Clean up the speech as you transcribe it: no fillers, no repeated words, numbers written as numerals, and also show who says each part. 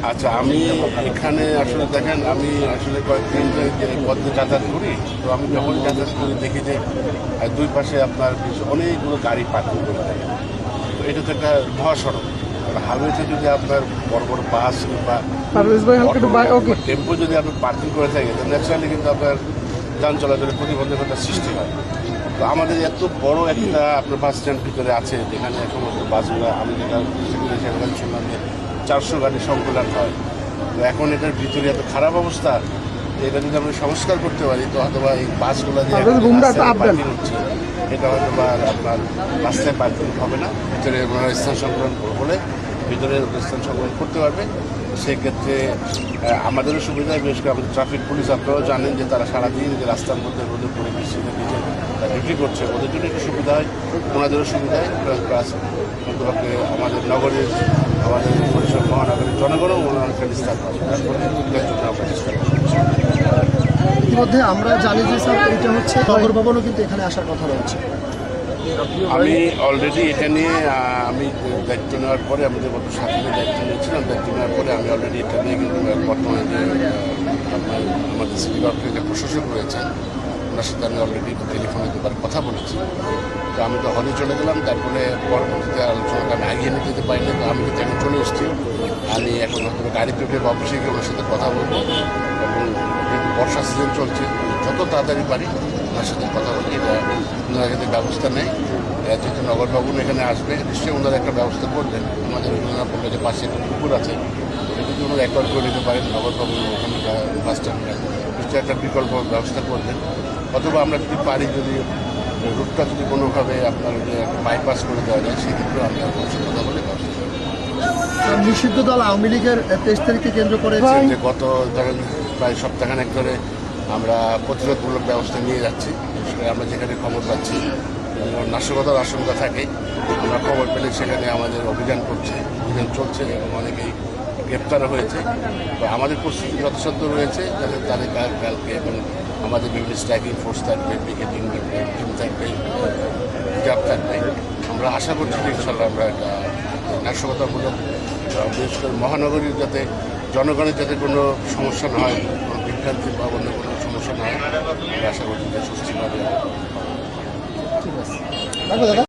Speaker 1: আচ্ছা, আমি এখানে আসলে দেখেন, আমি আসলে কয়েকদিন পথে যাতায়াত করি। তো আমি যখন যাতায়াত করি দেখি যে দুই পাশে আপনার অনেকগুলো গাড়ি পার্কিং করে থাকে। তো এটা তো একটা মহাসড়ক। হাইওয়েতে যদি আপনার বড় বড় বাস বা টেম্পো যদি আপনার পার্কিং করে থাকে, তো ন্যাচারালি কিন্তু আপনার যান চলাচলের প্রতিবন্ধকতার সৃষ্টি হয়। তো আমাদের এত বড় একটা আপনার বাস স্ট্যান্ড ভিতরে আছে, যেখানে সমস্ত বাসগুলো, আমি যেটা সেখানে শুনলাম যে 400 গাড়ির সংকুলন হয়। তো এখন এটার ভিতরে এত খারাপ অবস্থা, এটা যদি আমরা সংস্কার করতে পারি, তো হয়তো বা এই বাসগুলো দিয়ে পার্কিং হচ্ছে, এটা হয়তো বা আপনার রাস্তায় পার্কিং হবে না, ভিতরে ওনারা স্থান সংগ্রহণ হলে ভিতরে স্থান সংগ্রহণ করতে পারবে। সেক্ষেত্রে আমাদেরও সুবিধায়, বিশেষ করে আমাদের ট্রাফিক পুলিশ, আপনারাও জানেন যে তারা সারাদিন যে রাস্তার মধ্যে রোদে পড়ে বৃষ্টিতে ভিজে ডিউটি করছে, ওদের জন্য একটু সুবিধা হয়, ওনাদেরও সুবিধা হয়। প্লাস অন্তপক্ষে আমাদের নগরের, আমাদের পরিসর মহানগরের জনগণও ওনাকে বিস্তার পাবে, তারপরে জন্য আমরা চেষ্টা করছি।
Speaker 2: ইতিমধ্যে আমরা জানি যে স্যার এটা হচ্ছে নগর ভবনও কিন্তু এখানে আসার কথা রয়েছে।
Speaker 1: আমি অলরেডি এটা নিয়ে আমি দায়িত্ব নেওয়ার পরে, আমি যে গত 7 দিনের দায়িত্ব নিয়েছিলাম, দায়িত্ব নেওয়ার পরে আমি অলরেডি এটা নিয়ে কিন্তু বর্তমানে যে আপনার আমাদের সিটি কর্পোরেশনের যে প্রশাসক রয়েছেন, ওনার সাথে আমি অলরেডি টেলিফোনে দুবার কথা বলেছি। তো আমি তো হলে চলে গেলাম, তারপরে পরবর্তীতে আলোচনাটা আমি আগিয়ে নিতে যেতে পারিনি। তো আমি কিন্তু এখন চলে এসেছি, আমি এখন হয়তো গাড়িতে উঠে বা অফিসে গিয়ে ওনার সাথে কথা বলবো, এবং যেহেতু বর্ষা সিজন চলছে, যত তাড়াতাড়ি পারি ওনার সাথে কথা বলি, এটা ওনারা যাতে ব্যবস্থা নেয়। যেহেতু নগর ভবন এখানে আসবে, নিশ্চয়ই ওনারা একটা ব্যবস্থা করবেন। আমাদের ওনারা বললো যে পাশে একটা পুকুর আছে, এটা যদি ওনারা একবার করে নিতে পারেন নগর ভবন, ওখানে বাস স্ট্যান্ডে নিশ্চয়ই একটা বিকল্প ব্যবস্থা করবেন। অথবা আমরা যদি পারি, যদি রুটটা যদি কোনোভাবে আপনার যে বাইপাস করে দেওয়া যায়, সেক্ষেত্রেও আমরা অবশ্যই কথা বলে ব্যবস্থা করব।
Speaker 2: নিষিদ্ধ দল আওয়ামী লীগের 23 তারিখকে কেন্দ্র করে
Speaker 1: যে গত ধরেন প্রায় সপ্তাহখানেক ধরে আমরা প্রতিরোধমূলক ব্যবস্থা নিয়ে যাচ্ছি। বিশেষ করে আমরা যেখানে খবর পাচ্ছি নাশকতার আশঙ্কা থাকে, আমরা খবর পেলে সেখানে আমাদের অভিযান অভিযান চলছে, এবং অনেকেই গ্রেপ্তারও হয়েছে। তো আমাদের প্রস্তুতি যথাসাধ্য রয়েছে, যাতে তাদের কালকে, এবং আমাদের বিভিন্ন স্ট্রাইকিং ফোর্স থাকবে, পিকেটিং টিম থাকবে, রিজার্ভ থাকবে। আমরা আশা করছি যে ইনশাল্লাহ আমরা একটা নাশকতামূলক, বিশেষ করে মহানগরীর যাতে জনগণের যাতে কোনো সমস্যা না হয়, কোনো বিভ্রান্তি বা অন্য কোনো সমস্যা না হয়, আমরা আশা করছি যে সুস্থিরভাবে।
Speaker 2: ঠিক আছে।